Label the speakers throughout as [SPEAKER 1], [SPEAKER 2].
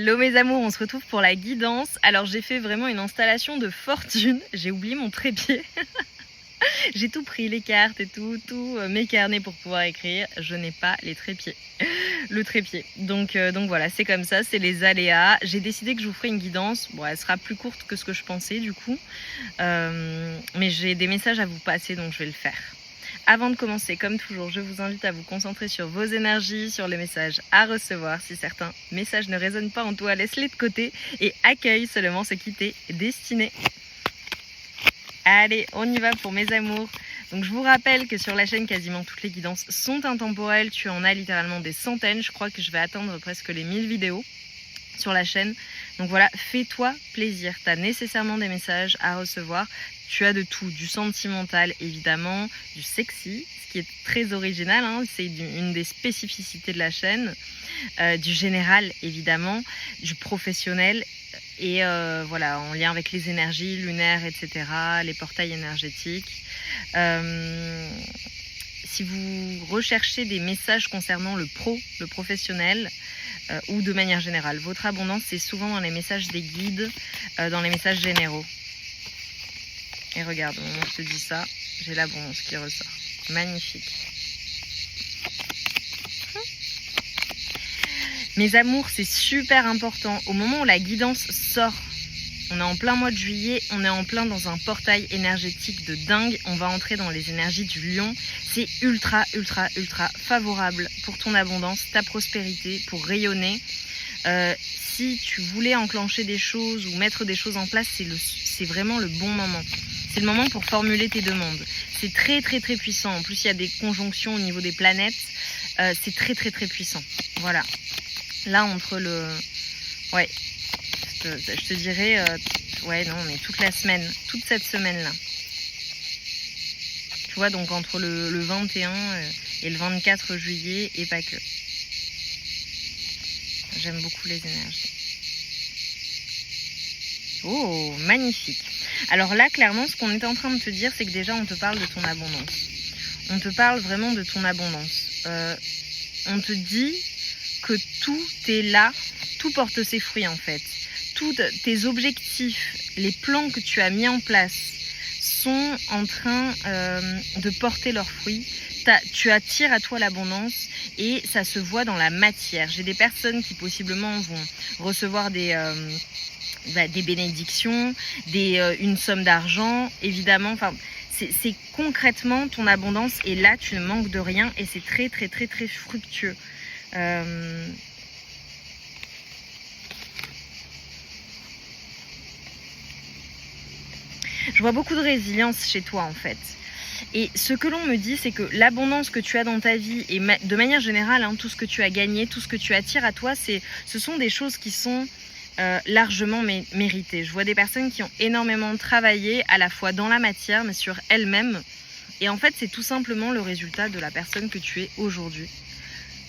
[SPEAKER 1] Hello mes amours, on se retrouve pour la guidance. Alors j'ai fait vraiment une installation de fortune. J'ai oublié mon trépied. J'ai tout pris, les cartes et tout, mes carnets pour pouvoir écrire. Je n'ai pas les trépieds. Le trépied. Donc voilà, c'est comme ça, c'est les aléas. J'ai décidé que je vous ferai une guidance. Bon, elle sera plus courte que ce que je pensais du coup. Mais j'ai des messages à vous passer, donc je vais le faire. Avant de commencer, comme toujours, je vous invite à vous concentrer sur vos énergies, sur les messages à recevoir. Si certains messages ne résonnent pas en toi, laisse-les de côté et accueille seulement ce qui t'est destiné. Allez, on y va pour mes amours. Donc je vous rappelle que sur la chaîne, quasiment toutes les guidances sont intemporelles. Tu en as littéralement des centaines. Je crois que je vais atteindre presque les 1000 vidéos sur la chaîne. Donc voilà, fais-toi plaisir. Tu as nécessairement des messages à recevoir. Tu as de tout, du sentimental évidemment, du sexy, ce qui est très original, hein, c'est une des spécificités de la chaîne, du général évidemment, du professionnel et voilà, en lien avec les énergies lunaires, etc., les portails énergétiques. Si vous recherchez des messages concernant le professionnel, ou de manière générale, votre abondance, c'est souvent dans les messages des guides, dans les messages généraux. Et regarde, au moment où je te dis ça, j'ai l'abondance qui ressort. Magnifique. Mes amours, c'est super important. Au moment où la guidance sort, on est en plein mois de juillet, on est en plein dans un portail énergétique de dingue. On va entrer dans les énergies du lion. C'est ultra favorable pour ton abondance, ta prospérité, pour rayonner. Si tu voulais enclencher des choses ou mettre des choses en place, c'est vraiment le bon moment. C'est le moment pour formuler tes demandes. C'est très puissant. En plus, il y a des conjonctions au niveau des planètes. C'est très puissant. Voilà. Là, entre le... Ouais. Je te dirais... Ouais, non, mais toute la semaine. Toute cette semaine-là. Tu vois, donc entre le 21 et le 24 juillet, et pas que. J'aime beaucoup les énergies. Oh, magnifique. Alors là, clairement, ce qu'on est en train de te dire, c'est que déjà, on te parle de ton abondance. On te parle vraiment de ton abondance. On te dit que tout est là, tout porte ses fruits en fait. Tous tes objectifs, les plans que tu as mis en place sont en train de porter leurs fruits. Tu attires à toi l'abondance et ça se voit dans la matière. J'ai des personnes qui possiblement vont recevoir des bénédictions, une somme d'argent, évidemment. Enfin, c'est concrètement ton abondance et là tu ne manques de rien et c'est très fructueux. Je vois beaucoup de résilience chez toi en fait. Et ce que l'on me dit, c'est que l'abondance que tu as dans ta vie et de manière générale, hein, tout ce que tu as gagné, tout ce que tu attires à toi, ce sont des choses qui sont largement méritées. Je vois des personnes qui ont énormément travaillé à la fois dans la matière mais sur elles-mêmes. Et en fait, c'est tout simplement le résultat de la personne que tu es aujourd'hui.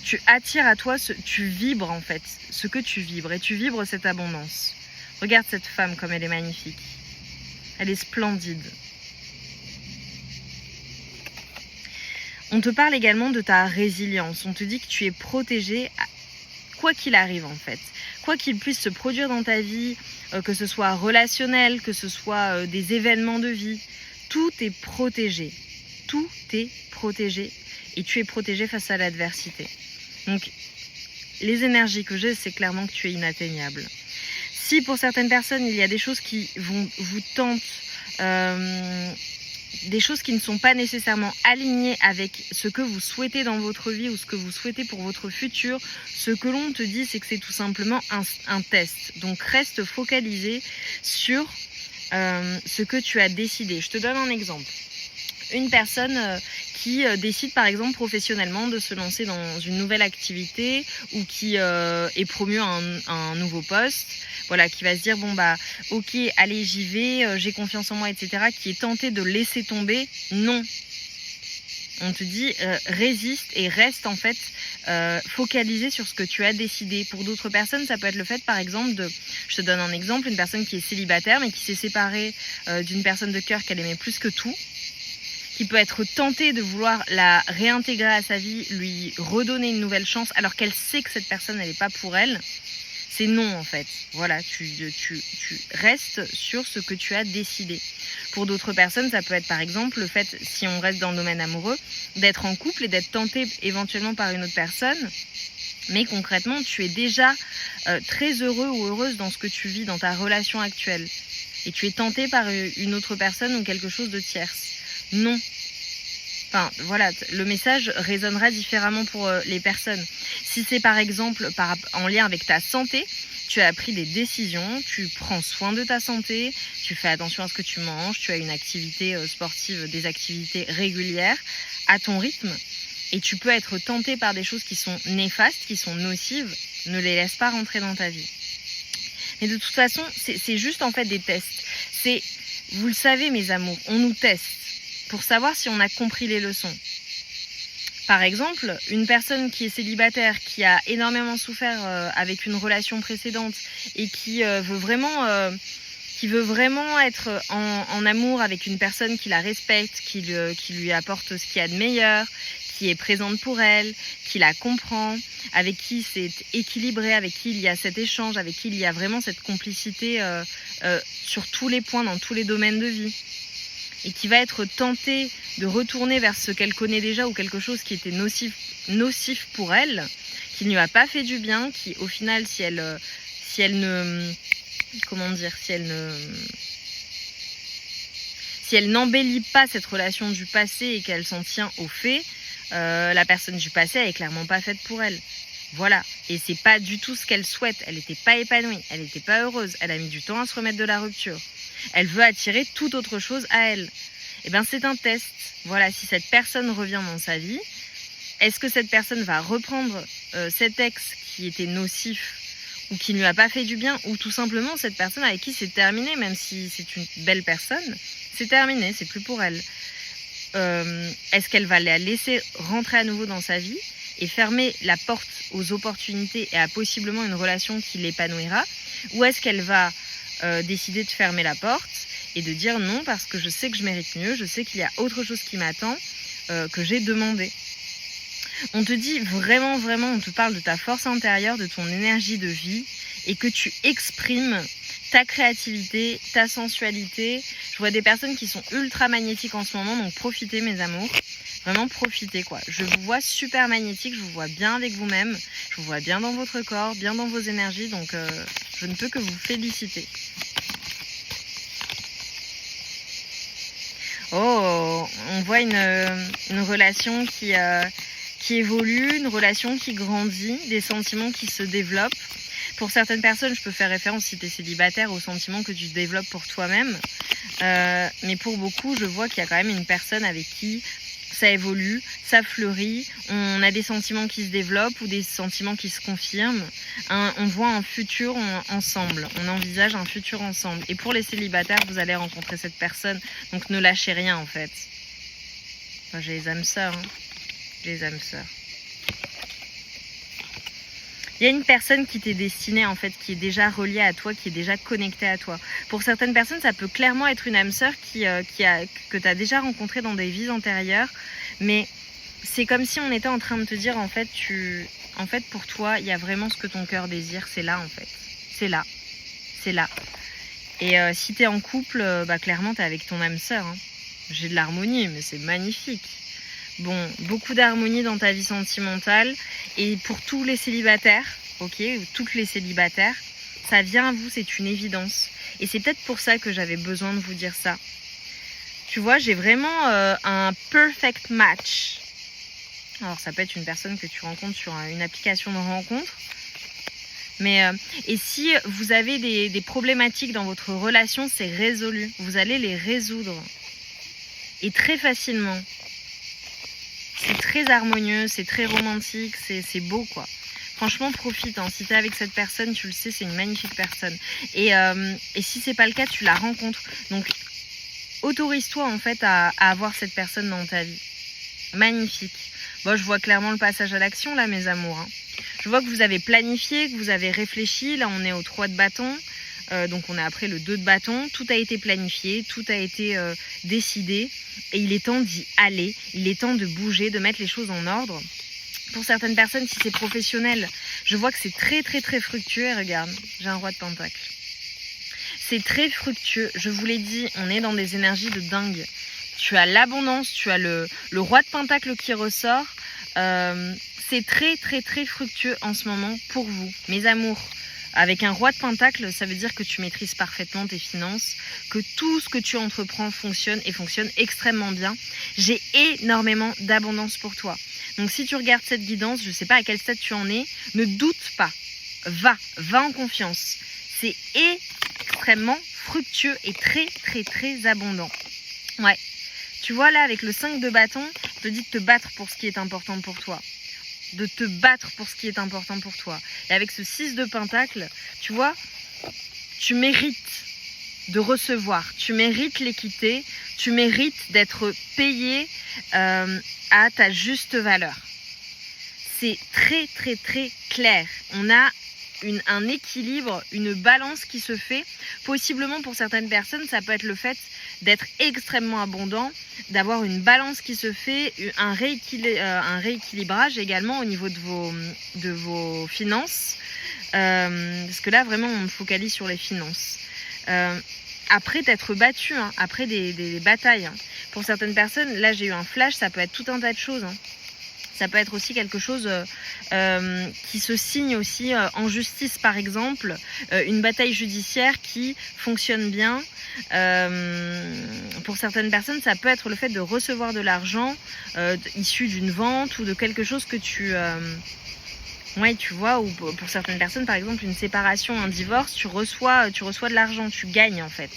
[SPEAKER 1] Tu attires à toi, tu vibres en fait, ce que tu vibres et tu vibres cette abondance. Regarde cette femme comme elle est magnifique. Elle est splendide. On te parle également de ta résilience. On te dit que tu es protégé quoi qu'il arrive en fait. Quoi qu'il puisse se produire dans ta vie, que ce soit relationnel, que ce soit des événements de vie, tout est protégé. Tout est protégé et tu es protégé face à l'adversité. Donc, les énergies que j'ai, c'est clairement que tu es inatteignable. Si pour certaines personnes, il y a des choses qui vous tentent, des choses qui ne sont pas nécessairement alignées avec ce que vous souhaitez dans votre vie ou ce que vous souhaitez pour votre futur, ce que l'on te dit, c'est que c'est tout simplement un test. Donc reste focalisé sur ce que tu as décidé. Je te donne un exemple. Une personne qui décide par exemple professionnellement de se lancer dans une nouvelle activité ou qui est promue à un nouveau poste, voilà, qui va se dire bon bah ok, allez j'y vais, j'ai confiance en moi, etc., qui est tenté de laisser tomber, non. On te dit résiste et reste en fait focalisé sur ce que tu as décidé. Pour d'autres personnes, ça peut être le fait par exemple je te donne un exemple, une personne qui est célibataire mais qui s'est séparée d'une personne de cœur qu'elle aimait plus que tout, qui peut être tentée de vouloir la réintégrer à sa vie, lui redonner une nouvelle chance alors qu'elle sait que cette personne elle n'est pas pour elle. c'est non en fait. Voilà, tu restes sur ce que tu as décidé. Pour d'autres personnes, ça peut être par exemple le fait, si on reste dans le domaine amoureux, d'être en couple et d'être tenté éventuellement par une autre personne. Mais concrètement, tu es déjà très heureux ou heureuse dans ce que tu vis, dans ta relation actuelle. Et tu es tenté par une autre personne ou quelque chose de tierce. Non. Enfin, voilà, le message résonnera différemment pour les personnes. Si c'est par exemple en lien avec ta santé, tu as pris des décisions, tu prends soin de ta santé, tu fais attention à ce que tu manges, tu as une activité sportive, des activités régulières à ton rythme. Et tu peux être tenté par des choses qui sont néfastes, qui sont nocives. Ne les laisse pas rentrer dans ta vie. Mais de toute façon, c'est juste en fait des tests. Vous le savez mes amours, on nous teste pour savoir si on a compris les leçons. Par exemple, une personne qui est célibataire, qui a énormément souffert avec une relation précédente et qui veut vraiment être en amour avec une personne qui la respecte, qui lui apporte ce qu'il y a de meilleur, qui est présente pour elle, qui la comprend, avec qui c'est équilibré, avec qui il y a cet échange, avec qui il y a vraiment cette complicité sur tous les points, dans tous les domaines de vie. Et qui va être tentée de retourner vers ce qu'elle connaît déjà ou quelque chose qui était nocif pour elle, qui ne lui a pas fait du bien, qui au final, si elle n'embellit pas cette relation du passé et qu'elle s'en tient aux faits, la personne du passé, elle est clairement pas faite pour elle. Voilà. Et c'est pas du tout ce qu'elle souhaite. Elle n'était pas épanouie. Elle n'était pas heureuse. Elle a mis du temps à se remettre de la rupture. Elle veut attirer toute autre chose à elle. Eh bien, c'est un test. Voilà. Si cette personne revient dans sa vie, est-ce que cette personne va reprendre cet ex qui était nocif ou qui ne lui a pas fait du bien, ou tout simplement cette personne avec qui c'est terminé, même si c'est une belle personne, c'est terminé, c'est plus pour elle. Est-ce qu'elle va la laisser rentrer à nouveau dans sa vie et fermer la porte aux opportunités et à possiblement une relation qui l'épanouira, ou est-ce qu'elle va décider de fermer la porte et de dire non parce que je sais que je mérite mieux, je sais qu'il y a autre chose qui m'attend, que j'ai demandé. On te dit vraiment, on te parle de ta force intérieure, de ton énergie de vie et que tu exprimes ta créativité, ta sensualité. Je vois des personnes qui sont ultra magnétiques en ce moment, donc profitez mes amours. Vraiment profitez quoi. Je vous vois super magnétique, je vous vois bien avec vous-même, je vous vois bien dans votre corps, bien dans vos énergies, donc je ne peux que vous féliciter. Oh, on voit une relation qui évolue, une relation qui grandit, des sentiments qui se développent. Pour certaines personnes, je peux faire référence, si tu es célibataire, aux sentiments que tu développes pour toi-même. Mais pour beaucoup, je vois qu'il y a quand même une personne avec qui ça évolue, ça fleurit, on a des sentiments qui se développent ou des sentiments qui se confirment. On voit un futur ensemble, on envisage un futur ensemble. Et pour les célibataires, vous allez rencontrer cette personne, donc ne lâchez rien en fait. Moi, j'ai les âmes sœurs, hein. J'ai les âmes sœurs. Il y a une personne qui t'est destinée en fait, qui est déjà reliée à toi, qui est déjà connectée à toi. Pour certaines personnes, ça peut clairement être une âme sœur que tu as déjà rencontrée dans des vies antérieures. Mais c'est comme si on était en train de te dire, en fait, pour toi, il y a vraiment ce que ton cœur désire. C'est là, en fait. C'est là. C'est là. Et si tu es en couple, clairement, tu es avec ton âme sœur. Hein. J'ai de l'harmonie, mais c'est magnifique. Bon, beaucoup d'harmonie dans ta vie sentimentale. Et pour tous les célibataires, ok, toutes les célibataires, ça vient à vous, c'est une évidence. Et c'est peut-être pour ça que j'avais besoin de vous dire ça. Tu vois, j'ai vraiment un perfect match. Alors, ça peut être une personne que tu rencontres sur une application de rencontre. Mais, et si vous avez des problématiques dans votre relation, c'est résolu. Vous allez les résoudre. Et très facilement. C'est très harmonieux, c'est très romantique, c'est beau quoi. Franchement, profite. Hein. Si tu es avec cette personne, tu le sais, c'est une magnifique personne. Et si c'est pas le cas, tu la rencontres. Donc, autorise-toi en fait à avoir cette personne dans ta vie. Magnifique. Bon, je vois clairement le passage à l'action là, mes amours. Hein. Je vois que vous avez planifié, que vous avez réfléchi. Là, on est au 3 de bâton. Donc on est après le 2 de bâton, tout a été planifié, tout a été décidé et il est temps d'y aller, il est temps de bouger, de mettre les choses en ordre. Pour certaines personnes, si c'est professionnel, je vois que c'est très très très fructueux. Et regarde, j'ai un roi de pentacle. C'est très fructueux. Je vous l'ai dit, on est dans des énergies de dingue. Tu as l'abondance, tu as le roi de pentacle qui ressort. C'est très très très fructueux en ce moment pour vous, mes amours. Avec un roi de pentacle, ça veut dire que tu maîtrises parfaitement tes finances, que tout ce que tu entreprends fonctionne et fonctionne extrêmement bien. J'ai énormément d'abondance pour toi. Donc si tu regardes cette guidance, je ne sais pas à quel stade tu en es, ne doute pas. Va en confiance. C'est extrêmement fructueux et très très très abondant. Ouais. Tu vois là, avec le 5 de bâton, je te dis de te battre pour ce qui est important pour toi. De te battre pour ce qui est important pour toi. Et avec ce 6 de pentacle, tu vois, tu mérites de recevoir, tu mérites l'équité, tu mérites d'être payé à ta juste valeur. C'est très très très clair. On a un équilibre, une balance qui se fait. Possiblement pour certaines personnes, ça peut être le fait d'être extrêmement abondant, d'avoir une balance qui se fait, un rééquilibrage également au niveau de vos finances. Parce que là, vraiment, on me focalise sur les finances. Après d'être battu, hein, après des batailles. Hein. Pour certaines personnes, là, j'ai eu un flash, ça peut être tout un tas de choses. Hein. Ça peut être aussi quelque chose qui se signe aussi en justice, par exemple, une bataille judiciaire qui fonctionne bien. Pour certaines personnes, ça peut être le fait de recevoir de l'argent issu d'une vente ou de quelque chose que tu... ouais, tu vois, ou pour certaines personnes, par exemple, une séparation, un divorce, tu reçois de l'argent, tu gagnes en fait.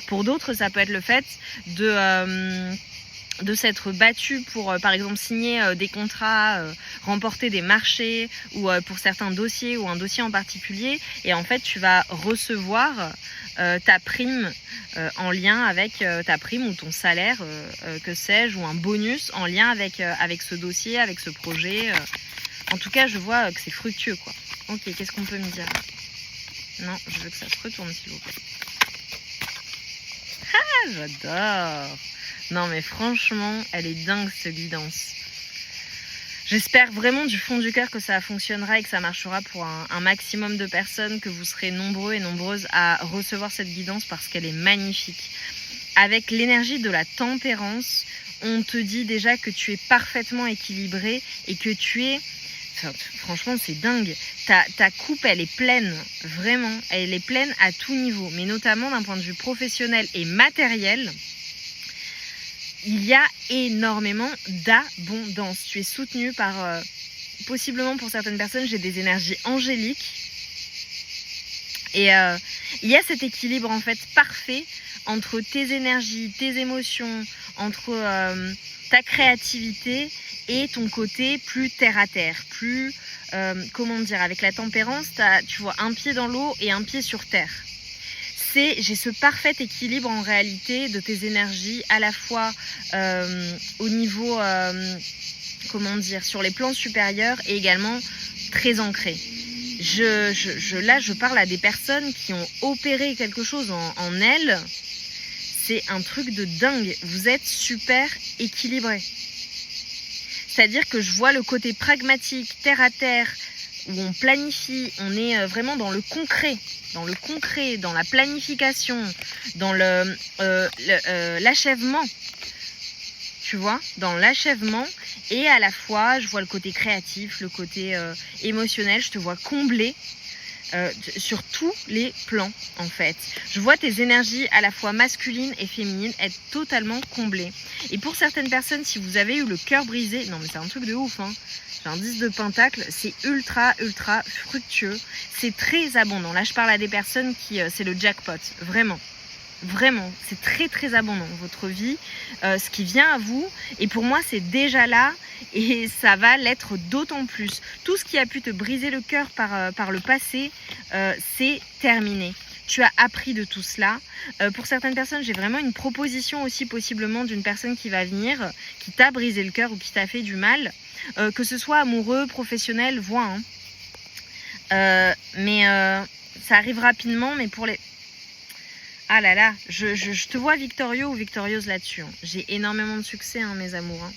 [SPEAKER 1] Pour d'autres, ça peut être le fait de s'être battu pour, par exemple, signer des contrats, remporter des marchés ou pour certains dossiers ou un dossier en particulier. Et en fait, tu vas recevoir ta prime en lien avec ta prime ou ton salaire, que sais-je, ou un bonus en lien avec ce dossier, avec ce projet. En tout cas, je vois que c'est fructueux, quoi. Ok, qu'est-ce qu'on peut me dire? Non, je veux que ça se retourne, s'il vous plaît. Ah, j'adore! Non mais franchement, elle est dingue cette guidance. J'espère vraiment du fond du cœur que ça fonctionnera et que ça marchera pour un maximum de personnes, que vous serez nombreux et nombreuses à recevoir cette guidance parce qu'elle est magnifique. Avec l'énergie de la tempérance, on te dit déjà que tu es parfaitement équilibré et que tu es... Enfin, franchement, c'est dingue. Ta coupe, elle est pleine, vraiment. Elle est pleine à tout niveau, mais notamment d'un point de vue professionnel et matériel. Il y a énormément d'abondance. Tu es soutenu par, possiblement pour certaines personnes, j'ai des énergies angéliques. Et il y a cet équilibre en fait parfait entre tes énergies, tes émotions, entre ta créativité et ton côté plus terre à terre, plus, comment dire, avec la tempérance, tu vois un pied dans l'eau et un pied sur terre. J'ai ce parfait équilibre en réalité de tes énergies, à la fois au niveau, comment dire, sur les plans supérieurs et également très ancré. Là, je parle à des personnes qui ont opéré quelque chose en elles. C'est un truc de dingue. Vous êtes super équilibré. C'est-à-dire que je vois le côté pragmatique, terre à terre, où on planifie, on est vraiment dans le concret, dans la planification, dans l'achèvement, tu vois, dans l'achèvement, et à la fois, je vois le côté créatif, le côté émotionnel, je te vois comblé sur tous les plans, en fait. Je vois tes énergies à la fois masculines et féminines être totalement comblées. Et pour certaines personnes, si vous avez eu le cœur brisé, non mais c'est un truc de ouf, hein. J'ai un 10 de pentacle, c'est ultra fructueux, c'est très abondant. Là, je parle à des personnes qui, c'est le jackpot, vraiment. Vraiment, c'est très abondant, votre vie, ce qui vient à vous. Et pour moi, c'est déjà là et ça va l'être d'autant plus. Tout ce qui a pu te briser le cœur par le passé, c'est terminé. Tu as appris de tout cela. Pour certaines personnes, j'ai vraiment une proposition aussi possiblement d'une personne qui va venir, qui t'a brisé le cœur ou qui t'a fait du mal. Que ce soit amoureux, professionnel, vois. Hein. Mais ça arrive rapidement, mais pour les... Ah là là, je te vois victorieux ou victorieuse là-dessus. Hein. J'ai énormément de succès, hein, mes amours.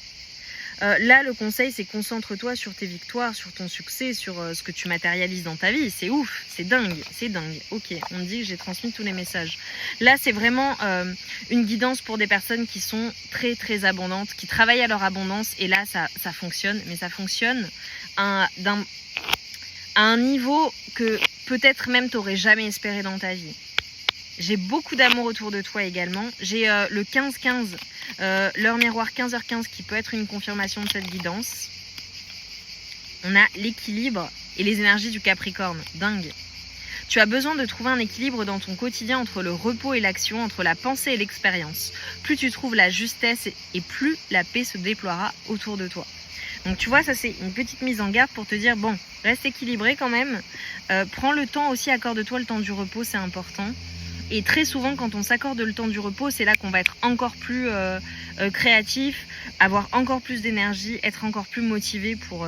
[SPEAKER 1] Là, le conseil, c'est concentre-toi sur tes victoires, sur ton succès, sur ce que tu matérialises dans ta vie. C'est ouf, c'est dingue, c'est dingue. Ok, on me dit que j'ai transmis tous les messages. Là, c'est vraiment une guidance pour des personnes qui sont très, très abondantes, qui travaillent à leur abondance. Et là, ça fonctionne, mais ça fonctionne à un niveau que peut-être même t'aurais jamais espéré dans ta vie. J'ai beaucoup d'amour autour de toi également. J'ai le 15-15, l'heure miroir 15h15 qui peut être une confirmation de cette guidance. On a l'équilibre et les énergies du Capricorne. Dingue. Tu as besoin de trouver un équilibre dans ton quotidien entre le repos et l'action, entre la pensée et l'expérience. Plus tu trouves la justesse et plus la paix se déploiera autour de toi. Donc tu vois, ça c'est une petite mise en garde pour te dire, bon, reste équilibré quand même. Prends le temps aussi, accorde-toi le temps du repos, c'est important. Et très souvent, quand on s'accorde le temps du repos, c'est là qu'on va être encore plus créatif, avoir encore plus d'énergie, être encore plus motivé pour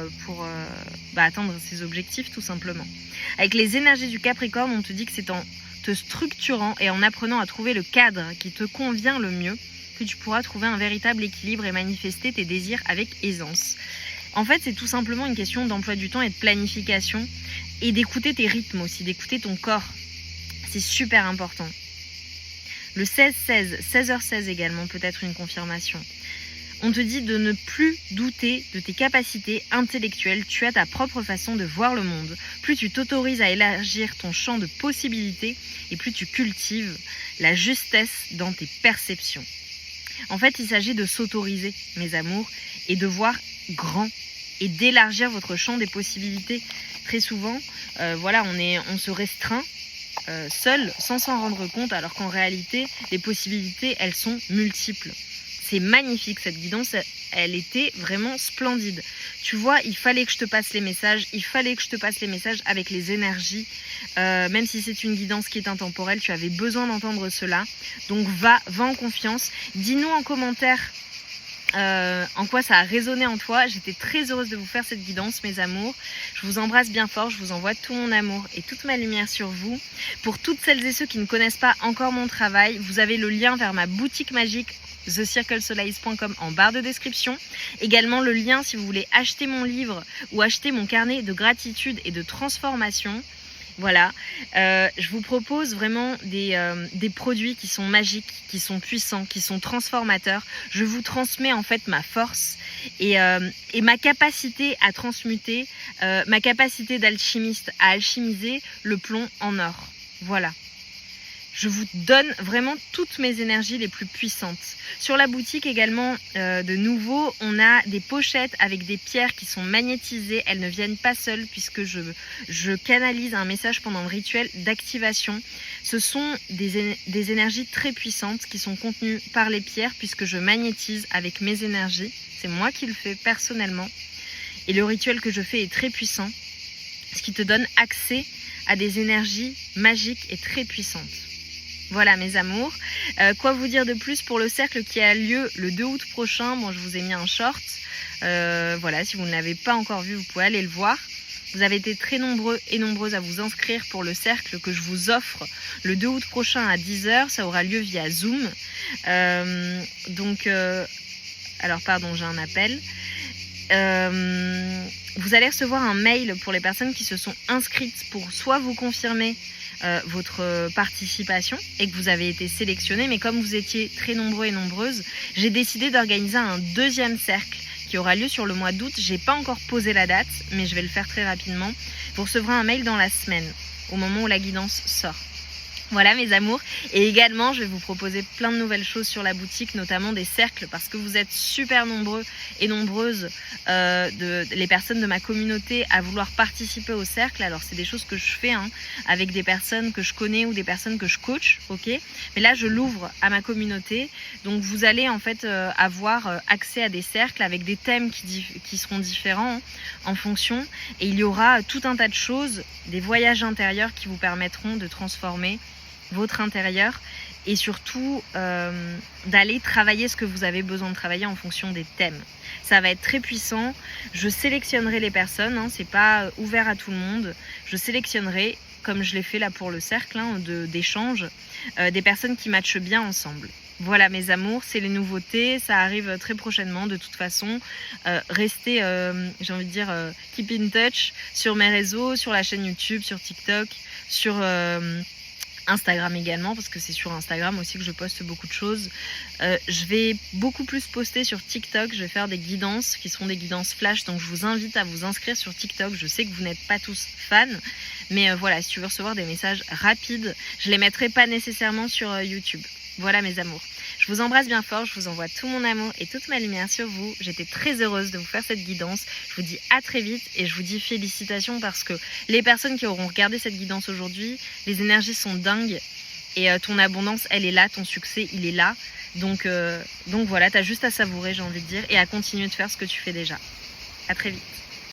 [SPEAKER 1] atteindre ses objectifs tout simplement. Avec les énergies du Capricorne, on te dit que c'est en te structurant et en apprenant à trouver le cadre qui te convient le mieux que tu pourras trouver un véritable équilibre et manifester tes désirs avec aisance. En fait, c'est tout simplement une question d'emploi du temps et de planification et d'écouter tes rythmes aussi, d'écouter ton corps. C'est super important. Le 16-16, 16h16 également peut être une confirmation. On te dit de ne plus douter de tes capacités intellectuelles. Tu as ta propre façon de voir le monde. Plus tu t'autorises à élargir ton champ de possibilités et plus tu cultives la justesse dans tes perceptions. En fait, il s'agit de s'autoriser, mes amours, et de voir grand et d'élargir votre champ des possibilités. Très souvent, on se restreint seul sans s'en rendre compte, alors qu'en réalité, les possibilités, elles sont multiples. C'est magnifique cette guidance, elle était vraiment splendide. Tu vois, il fallait que je te passe les messages, avec les énergies. Même si c'est une guidance qui est intemporelle, tu avais besoin d'entendre cela. Donc va en confiance. Dis-nous en commentaire en quoi ça a résonné en toi. J'étais très heureuse de vous faire cette guidance, mes amours. Je vous embrasse bien fort, je vous envoie tout mon amour et toute ma lumière sur vous. Pour toutes celles et ceux qui ne connaissent pas encore mon travail, vous avez le lien vers ma boutique magique thecirclesoleils.com en barre de description. Également le lien si vous voulez acheter mon livre ou acheter mon carnet de gratitude et de transformation. Voilà, je vous propose vraiment des produits qui sont magiques, qui sont puissants, qui sont transformateurs. Je vous transmets en fait ma force et ma capacité à transmuter, ma capacité d'alchimiste à alchimiser le plomb en or. Voilà. Je vous donne vraiment toutes mes énergies les plus puissantes. Sur la boutique également, de nouveau, on a des pochettes avec des pierres qui sont magnétisées. Elles ne viennent pas seules puisque je canalise un message pendant le rituel d'activation. Ce sont des énergies très puissantes qui sont contenues par les pierres puisque je magnétise avec mes énergies. C'est moi qui le fais personnellement. Et le rituel que je fais est très puissant, ce qui te donne accès à des énergies magiques et très puissantes. Voilà mes amours, quoi vous dire de plus pour le cercle qui a lieu le 2 août prochain. Bon, je vous ai mis un short, voilà, si vous ne l'avez pas encore vu, vous pouvez aller le voir. Vous avez été très nombreux et nombreuses à vous inscrire pour le cercle que je vous offre le 2 août prochain à 10h, ça aura lieu via Zoom. Alors pardon, j'ai un appel. Vous allez recevoir un mail pour les personnes qui se sont inscrites pour soit vous confirmer votre participation et que vous avez été sélectionné, mais comme vous étiez très nombreux et nombreuses, j'ai décidé d'organiser un deuxième cercle qui aura lieu sur le mois d'août. J'ai pas encore posé la date, mais je vais le faire très rapidement. Vous recevrez un mail dans la semaine, au moment où la guidance sort. Voilà mes amours, et également je vais vous proposer plein de nouvelles choses sur la boutique, notamment des cercles, parce que vous êtes super nombreux et nombreuses, les personnes de ma communauté à vouloir participer au cercle. Alors c'est des choses que je fais avec des personnes que je connais ou des personnes que je coach, ok. Mais là je l'ouvre à ma communauté, donc vous allez en fait avoir accès à des cercles avec des thèmes qui seront différents en fonction, et il y aura tout un tas de choses, des voyages intérieurs qui vous permettront de transformer votre intérieur et surtout d'aller travailler ce que vous avez besoin de travailler en fonction des thèmes. Ça va être très puissant. Je sélectionnerai les personnes, c'est pas ouvert à tout le monde. Je sélectionnerai comme je l'ai fait là pour le cercle d'échange, des personnes qui matchent bien ensemble. Voilà mes amours, c'est les nouveautés, ça arrive très prochainement de toute façon. Restez, j'ai envie de dire, keep in touch sur mes réseaux, sur la chaîne YouTube, sur TikTok, sur Instagram également, parce que c'est sur Instagram aussi que je poste beaucoup de choses. Je vais beaucoup plus poster sur TikTok, je vais faire des guidances qui seront des guidances flash, donc je vous invite à vous inscrire sur TikTok. Je sais que vous n'êtes pas tous fans, mais voilà, si tu veux recevoir des messages rapides, je les mettrai pas nécessairement sur YouTube. Voilà mes amours. Je vous embrasse bien fort, je vous envoie tout mon amour et toute ma lumière sur vous. J'étais très heureuse de vous faire cette guidance. Je vous dis à très vite et je vous dis félicitations parce que les personnes qui auront regardé cette guidance aujourd'hui, les énergies sont dingues et ton abondance, elle est là, ton succès, il est là. Donc voilà, t'as juste à savourer, j'ai envie de dire, et à continuer de faire ce que tu fais déjà. À très vite.